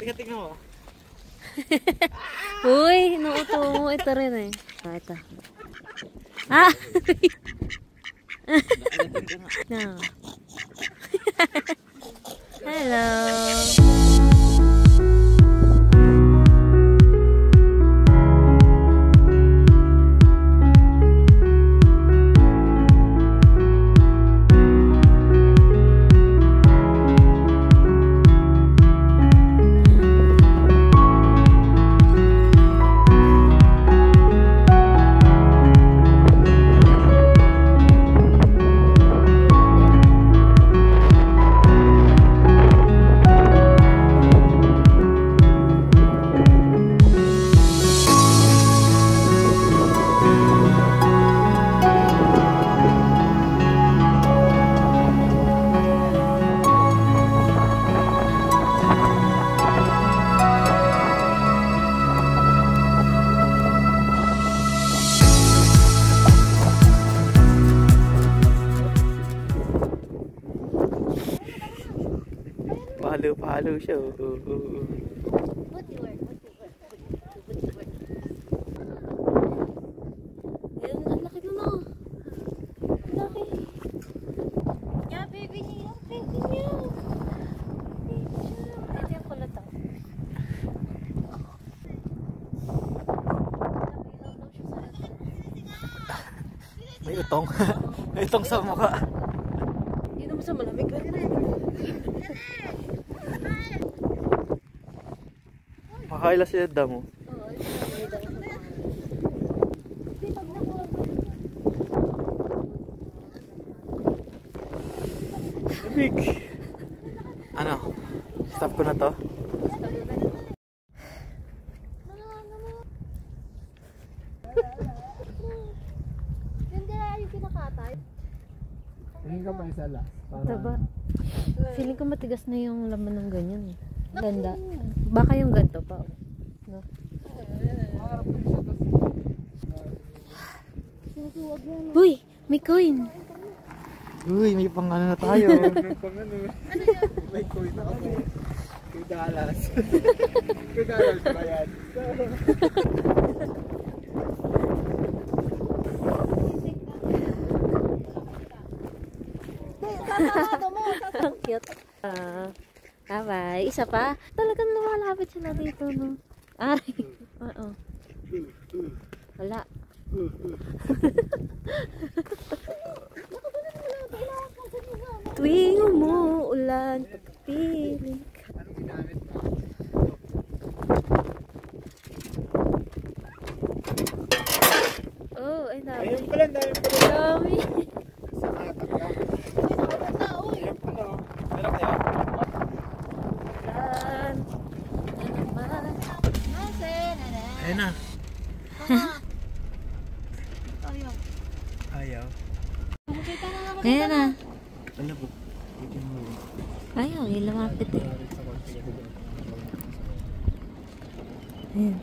Tingnan mo. Uy, inuuto mo. Ito rin eh. Ah, ito. Ah! No. Hello. Palo siya. Ayan, ang laki na no. Laki. Yeah, baby niya. Baby niya. Ito yung kulot ako. May utong. May utong sa mukha. Hindi naman sa malamig. Makaila siya damo. Big. Ano? Stop ko na to. Ganda yung kinakatay. Hindi ka pa isa last. Diba? Feeling ko matigas na yung laman ng ganyan eh. Ganda. Baka yung ganito pa. No? Uy! May coin! Uy, may pang ano na tayo. May pang ano. May coin na ako. $2. $2 ba yan? Ang cute. Bye-bye. Isa pa? Talagang lumalapit sila dito, no? Ay. Oo. Wala. Tuwing umuulan, pagpiling ka. Anong ginamit mo? Oh, ay dami. Ayun pala, dami pala. Dami. Sa katak lang. Ayun pala. Meron kayo? Ulan. Ano naman? Ayun na. Ayaw. Ayan na. Ano po? Ayaw, yung lumapit eh. Ayan.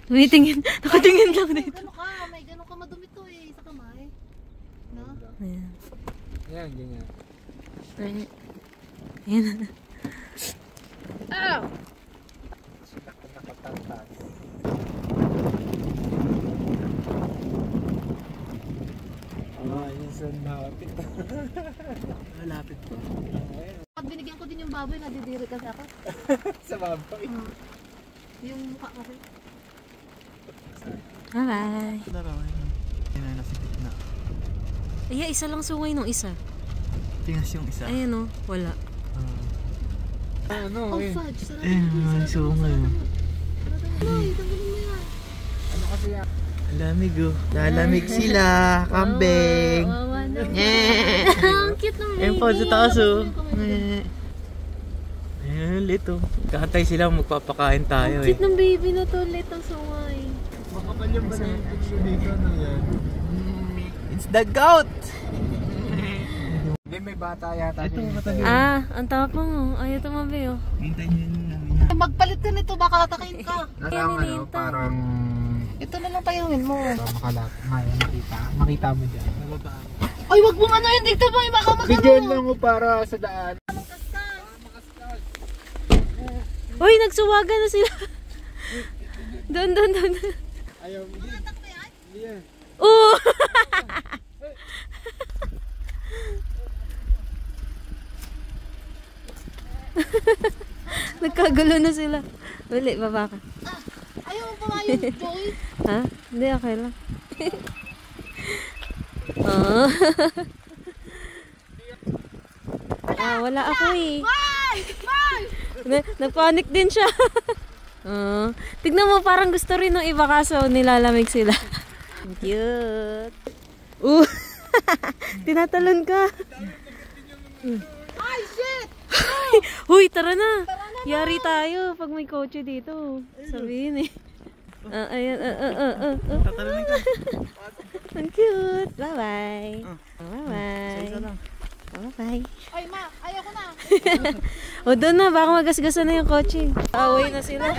Tumitingin. Nakatingin lang dito. Ano ka? May gano'n ka madumi to eh sa kamay. No? Ayan. Yan, ganyan. Ayan. Ayan. Ow! Nakatantas. Yun sa lapit. Malapit po. Pag binigyan ko din yung baboy, nadidiri kasi ako. Sa baboy. Yung mukha kasi. Bye-bye. Larawan yun. Yan na, nasa gitna. Ay, isa lang sungay nung isa. Tingas yung isa. Ayan o, wala. Ano Oh, eh. fudge. Sarap. May sungay. Ay, tanggalin mo yan. Ano kasi yan? Lamig oh. Lalamig sila. Kambing. Wawa na. Ang cute ng baby. Ayun pa sa taas oh. Ayun ulit oh. Kakantay sila, magpapakain tayo Ang eh. cute ng baby na to ulit ang sungay. Makapal yung ba naman picture dito na yan? It's the goat! Hindi, may bata yata. Ito, matabi. Ah, ang tapang oh. Ayaw tumabi oh. Hintayin nyo namin. Magpalit ka nito, baka atakin ka. Ano, parang... Ito na lang payungin mo. Makita mo dyan. Nababa. Ay, wag mong ano yun dito bang baka magano. Bigyan lang mo para sa daan. Uy, nagsuwagan na sila. Doon. Ayaw mo din. Hindi yan. Oo! Nagkagulo na sila. Uli, baba ka. Ayaw mo pumayong, Joy. Ha? Hindi, okay lang. Oh. Wala ako eh. Nagpanik din siya. Tignan mo, parang gusto rin ng iba kaso nilalamig sila. Cute. Tinatalon ka. Ay, shit! Huy, tara na. Yari tayo pag may kotse dito. Sabihin eh. Ayan. Tatalanin ka. Ang cute. Bye-bye. Bye-bye. Isa lang. Bye-bye. Ay, ma, ayaw ko na. O doon na, baka magasgasan na yung kotse. Away na sila.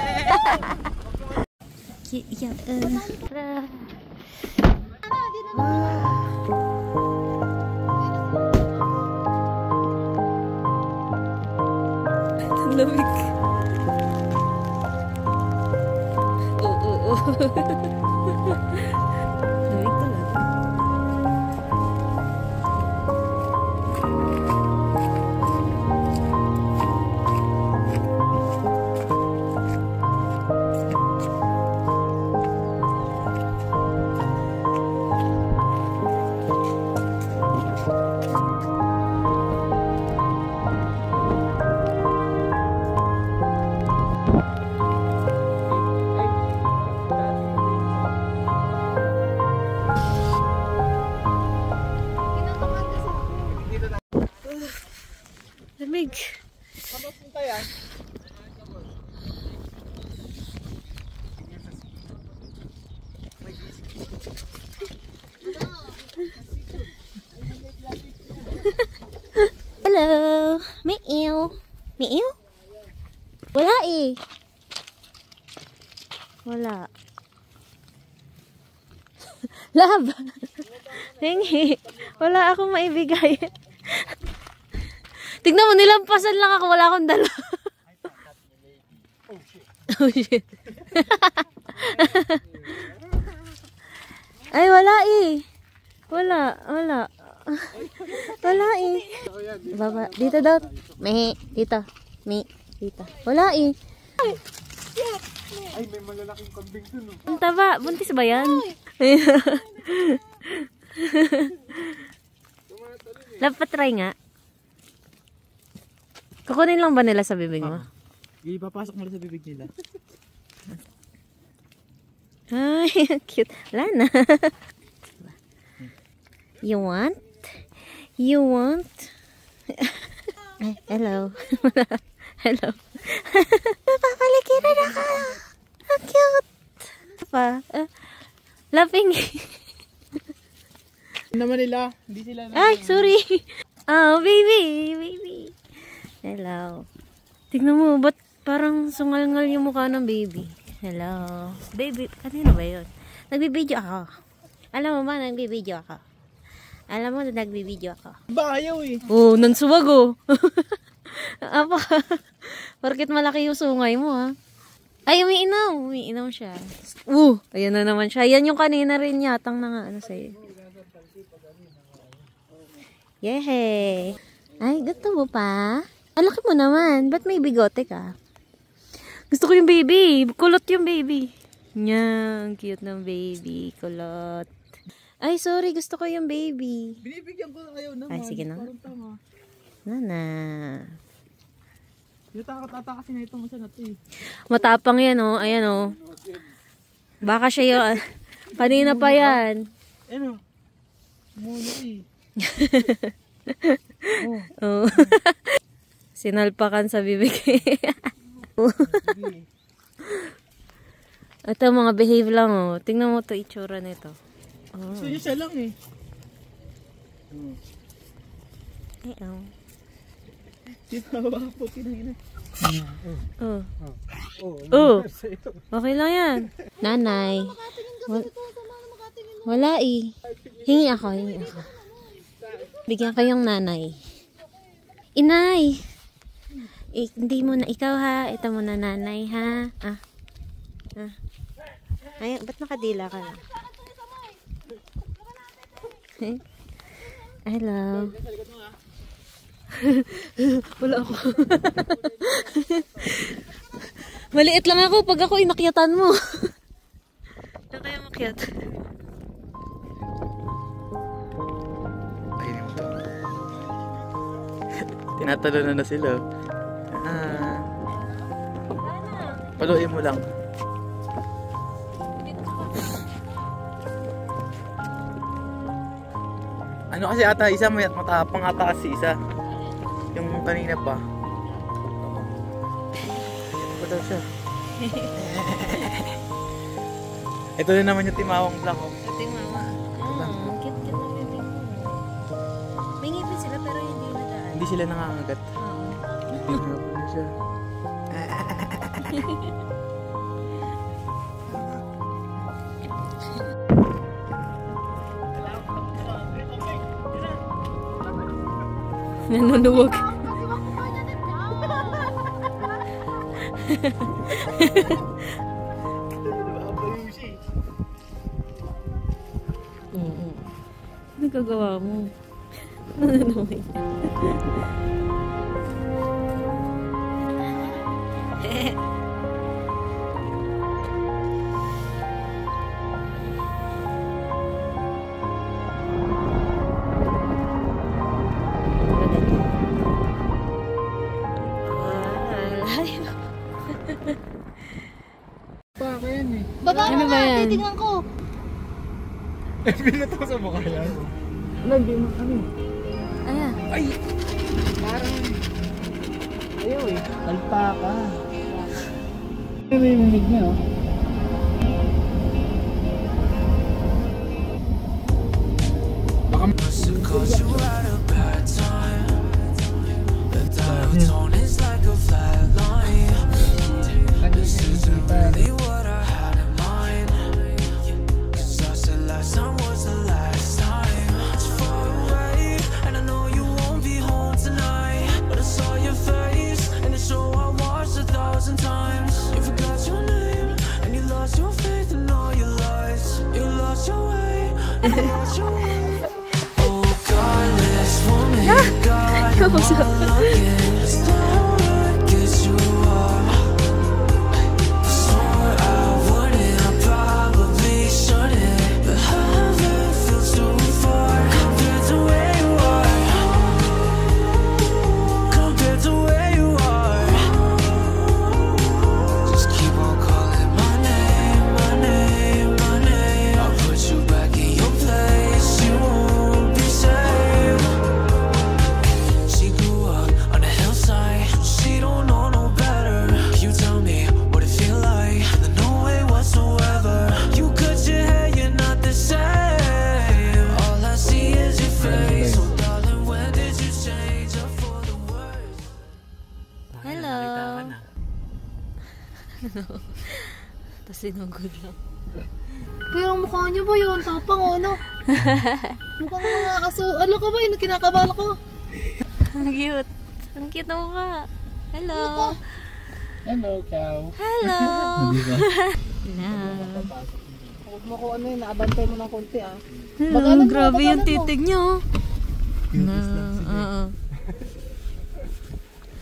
Tara. Lamig. Oo. Lamig talaga. Lamig. Kapag punta yan. Hello. Meow. Meow? Wala eh. Wala. Love. Hingi. Wala akong maibigay. Tignan mo, nilampasan lang ako. Wala akong dala. Oh shit. Ay, wala eh. Wala. Wala eh. Baba. Dito daw. Dito. Dito. Wala eh. Ay, may malalaking kambing dun. Ang taba. Buntis ba yan? Lapatry nga. Kukunin lang ba nila sa bibig mo? Ipapasok mo sa bibig nila. Ay, cute. Wala na. You want? Ay, hello. Hello. Napapalikiran ako. Ang cute. Pa. Laughing. Naman nila. Hindi sila. Ay, sorry. Oh, baby. Hello. Tignan mo, ba't parang sungal-ngal yung mukha ng baby? Hello. Baby, kanino ba yun? Nagbibideo ako. Alam mo ba, nagbibideo ako. Ba, ayaw eh. Oh, nansuwag oh. Apa ka? Porket malaki yung sungay mo ha. Ay, umiinom siya. Ayan na naman siya. Yan yung kanina rin yatang na nga ano sa'yo. Yehey. Ay, gusto mo pa? Alaki mo naman. Ba't may bigote ka? Gusto ko yung baby. Kulot yung baby. Nya, ang cute ng baby. Kulot. Ay, sorry. Gusto ko yung baby. Binibigyan ko ayaw naman. Ay, sige na. Parang tama. Nana. Yung takot-ata kasi na itong isa na ito eh. Matapang yan oh. Ayan oh. Baka siya yung... Kanina pa yan. Ano? Muna eh. Oh. Sinalpakan sa bibig. Ito mga behave lang oh. Tingnan mo to itsura nito. Oh. So yun siya lang eh. Ay, oh. Tinawa po, tinangina. Oh. Oh. Oh. Okay lang yan. Nanay. Wala eh. Hingi ako. Bigyan ko yung nanay. Inay! Hindi mo na ikaw ha. Ito mo na nanay ha. Ay, ba't nakadila ka na? Hello. Wala ako. Maliit lang ako pag ako inakyatan mo. Saan kaya makyat? Ayun mo to. Tinatalo na sila. Paluin mo lang. Ano kasi ata isa, matapang ata kasi isa. Yung kanina pa. Ito pa daw siya. Ito na naman yung timawang black. Ito yung mama. Cute na baby ko. May ngipin sila pero hindi nagaan. Hindi sila nangangagat. Hindi nga po na siya. Nanunuwag. Ano gagawa mo? Nanunuwag. Baba Ano mo ba nga, yan? titignan ko. Binato sa mukha yan. Lagi mo kami. Ayan. Ay! Parang... Ayaw eh. Alpaka. Ano yung mumig niya oh? Baka... Tapos sinugod lang. Pero ang mukha niyo ba yun? Tapang o ano? Mukhang mga kaso. Ano ka ba yun? Kinakabala ko. Ang cute. Ang cute na mukha. Hello. Hello, cow. Hello. Hello. Huwag mo ko ano yun. Naabantay mo ng konti ah. Hello. Grabe yung titig niyo. No. Oo.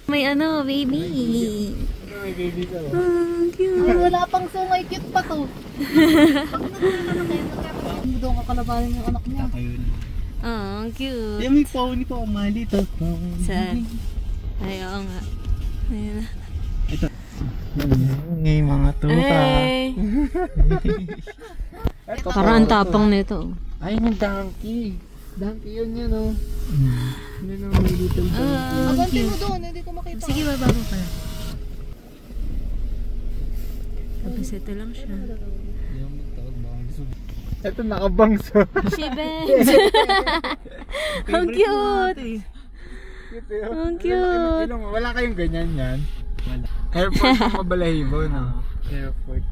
May ano, baby. May baby ka ba? Cute. Ay, wala pang sungay. Cute pa to. Hindi doon kakalabanin yung anak niya. Oh, cute. Yung may pony pa, mali to. Saan? Ay, oo nga. Ayun na. Ito. Ngay mga tuta. Ay. Parang ang tapang nito. Ay, yung donkey. Donkey yun oh. Yun ang may little donkey. Abantay mo doon. Hindi ko makita. Sige, baba mo pala. Tapos ito lang siya. Ito nakabangso. Si Ben. Ang cute. Ang cute. Wala kayong ganyan yan. Wala. Airport ng Mabalahibo, no? Airport.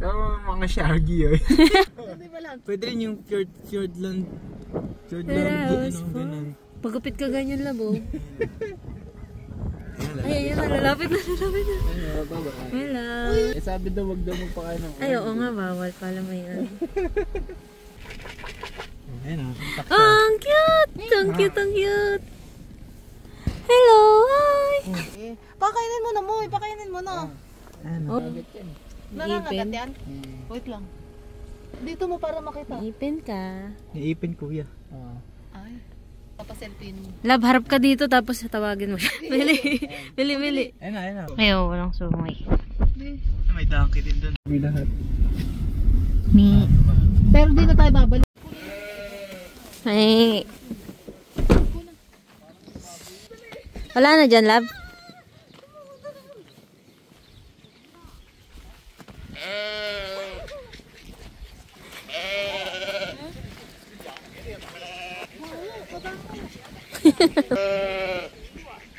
Pero mga shaggy yun. Hindi ba lang? Pwede rin yung Fjordland. Hello, Ganun. Pagupit ka ganyan, labo. Ay, ayun na, lalapit na. Hello. Sabi daw wag daw magpakain ng Ay, oo nga, bawal pala may ano. Ayun Ang cute! Ang cute! Hello, hi! Pakainin mo na mo, pakainin mo na. Oh, Nangangagat yan? Wait lang. Dito mo para makita. ipin ka. Iipin kuya. Ay. Papaselfie mo. Lab, harap ka dito tapos tawagin mo. Bili. Ayun na. Ayaw, walang sumay. May donkey din doon. May lahat. Pero di na tayo babalik. Ay. Wala na dyan, lab.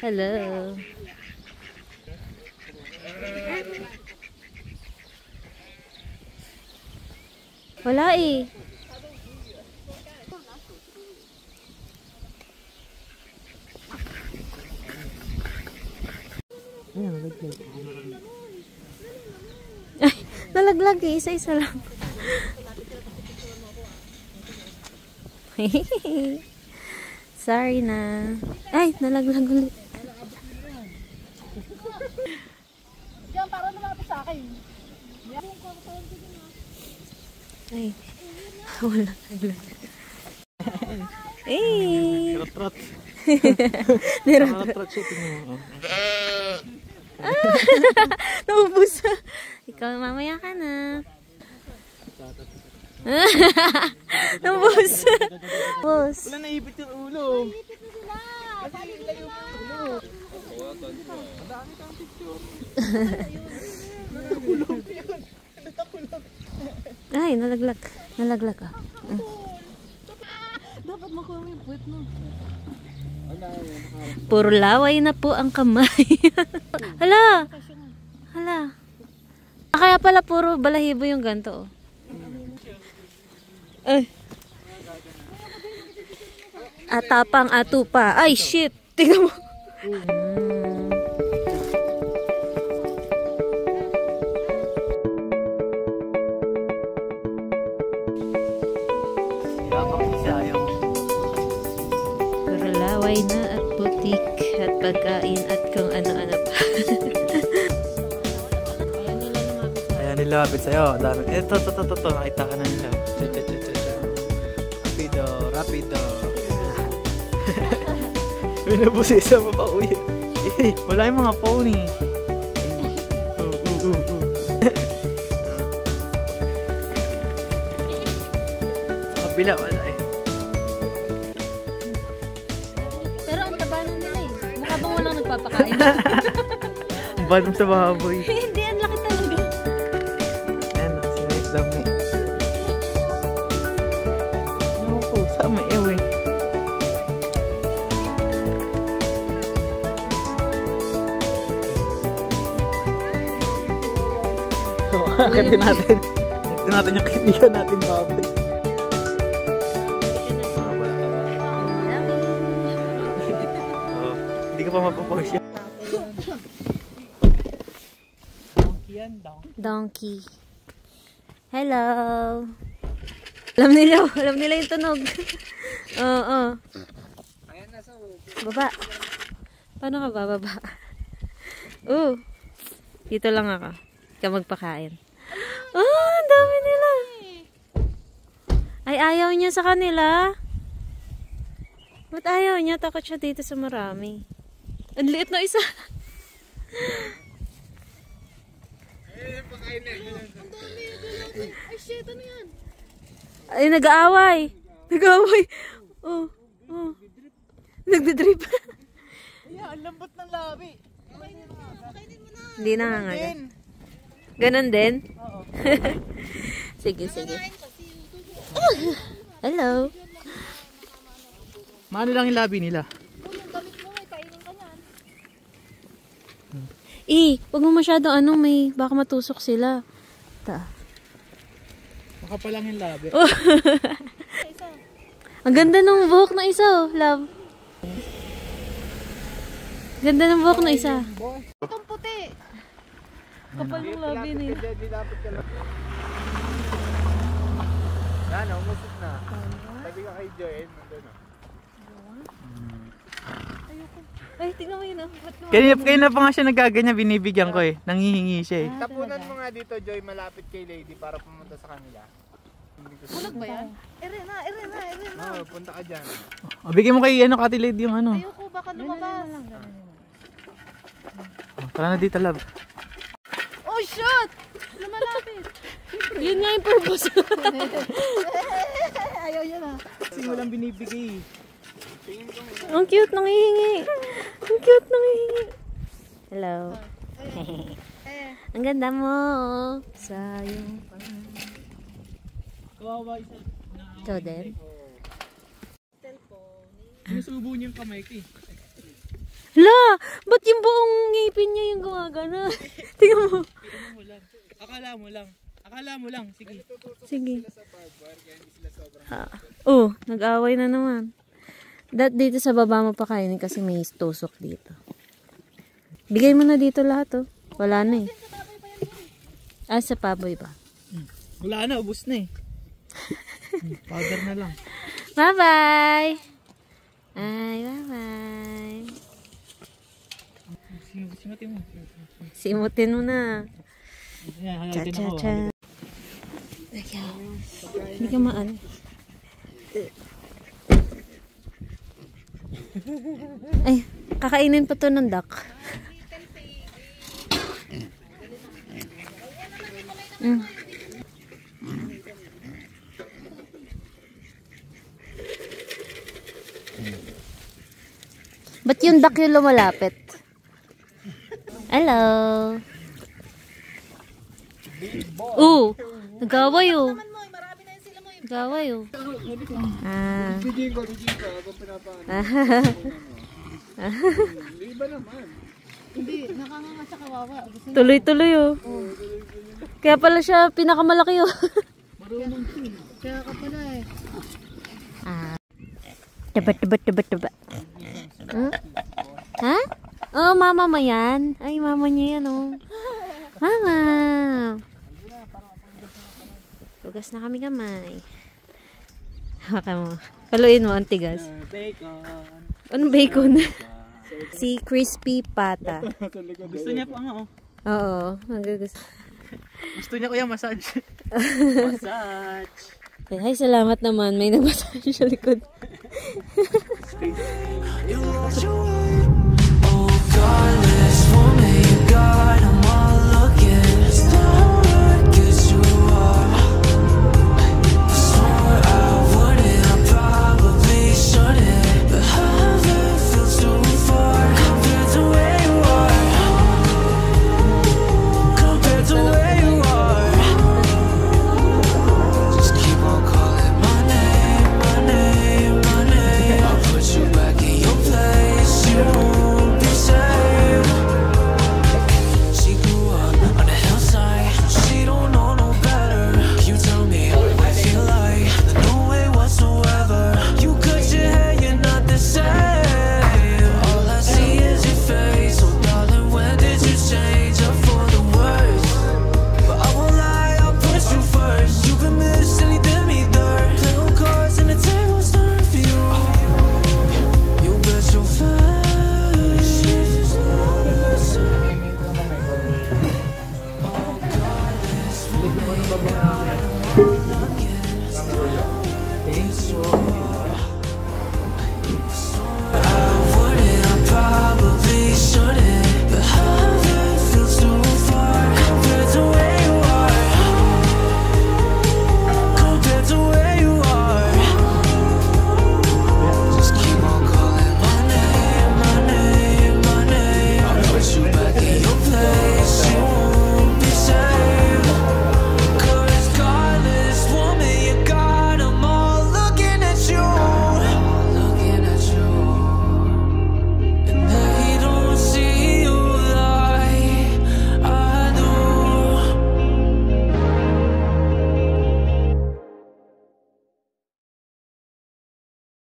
Hello. Wala eh. Ay, nalaglag eh. Isa-isa lang. Sorry na. Ay, nalaglag ulit. Diyan, para lumapit sa akin. Ay, wala nalaglag. Eh. Trot. Trot siya tingnan mo. Naubos. Ikaw, mamaya ka na. Naubos. Boss. Wala naipit yung ulo. Ay, nalaglag. Nalaglag ah. Dapat makuha mo yung puwet mo. Puro laway na po ang kamay. Hala. Kaya pala puro balahibo yung ganto. Ay. Atapang atupa. Ay, shit. Tingnan mo. Puro laway na at butik at pagkain at kung ano-ano pa. Ayan, nilapit sa'yo. Dami. Ito. Nakita ka na nila. Rapido. Binabusisa mo pa, uy. Wala yung mga pony. Sa kabila, wala eh. Pero ang taba na nila eh. Mukha bang walang nagpapakain? Ang balong sa baboy. Hindi, ang laki talaga. Ayan, sinayos dami. Ano po, sa may ewe. Akitin natin. Akitin natin yung kaibigan natin baboy. Hindi ka pa mapapost yan. Donkey. Hello. Alam nila yung tunog. Oo. Baba. Paano ka bababa? Dito lang ako. Ikaw magpakain. Ang dami nila. Ay, ayaw niya sa kanila. Ba't ayaw niya? Takot siya dito sa marami. Ang liit na isa. Ay, shit, ano yan? Ay, nag-aaway. Oh. Nagdidrip. Ang lambot ng labi. Hindi na nga. Ganon din? Oo. Sige. Hello. Maano lang yung labi nila? Huwag mo masyado baka matusok sila. Makapalang yung labi. Oh. Ang ganda ng buhok ng isa, oh, love. Ganda ng buhok ng isa. Itong puti. Kapal ng labi niya. Dilapit ka lang. Yan, umusot na. Sabi ka kay Joy, nandun na. Ay, tingnan mo yun, oh. Kanina pa nga siya nagaganyan, binibigyan ko eh. Nangihingi siya eh. Tapunan mo nga dito, Joy, malapit kay Lady para pumunta sa kanila. Bulag ba yan? Ere na. Oo, punta ka dyan. Bigyan mo kay Kati Lady yung ano. Ayoko, baka lumabas. Tara na dito, love. Oh, shit! Lumalapit. Yun nga yung purpose. Ayaw niya na. Kasi walang binibigay. Ang cute nang hihingi. Ang cute nang hihingi. Hello. Ang ganda mo. Sayang. Kawawa isa. Ikaw din? Sinusubo niya yung kamay ko eh. Hala! Ba't yung buong ngipin niya yung gumagana? Tingnan mo. Akala mo lang. Sige. Sige. Oh, nag-away na naman. Dito sa baba mo pa kainin kasi may tusok dito. Bigay mo na dito lahat, oh. Wala na eh. Ah, sa paboy ba? Wala na, ubus na eh. Powder na lang. Bye-bye! Ay, bye-bye! Simutin mo. Simutin mo na. Cha. Hindi ka maan. Ay, kakainin pa to ng duck. Ba't yung duck yung lumalapit? Hello. Nag-away oh. Nag-away oh. Bigyan ko. Ako pinapaan. Iba naman. Hindi, nakanganga sa kawawa. Tuloy-tuloy oh. Kaya pala siya pinakamalaki oh. Marunong siya. Kaya ka pala eh. Taba. Ha? Oh, mama mo yan. Ay, mama niya yan oh. Mama. Tugas na kami kamay. Haka mo. Paluin mo ang tigas. Bacon. Anong bacon? Si Crispy Pata. Gusto niya po nga oh. Oo. Magagusto. Gusto niya kuya massage. Massage. Ay, salamat naman. May nagmassage sa likod. You want your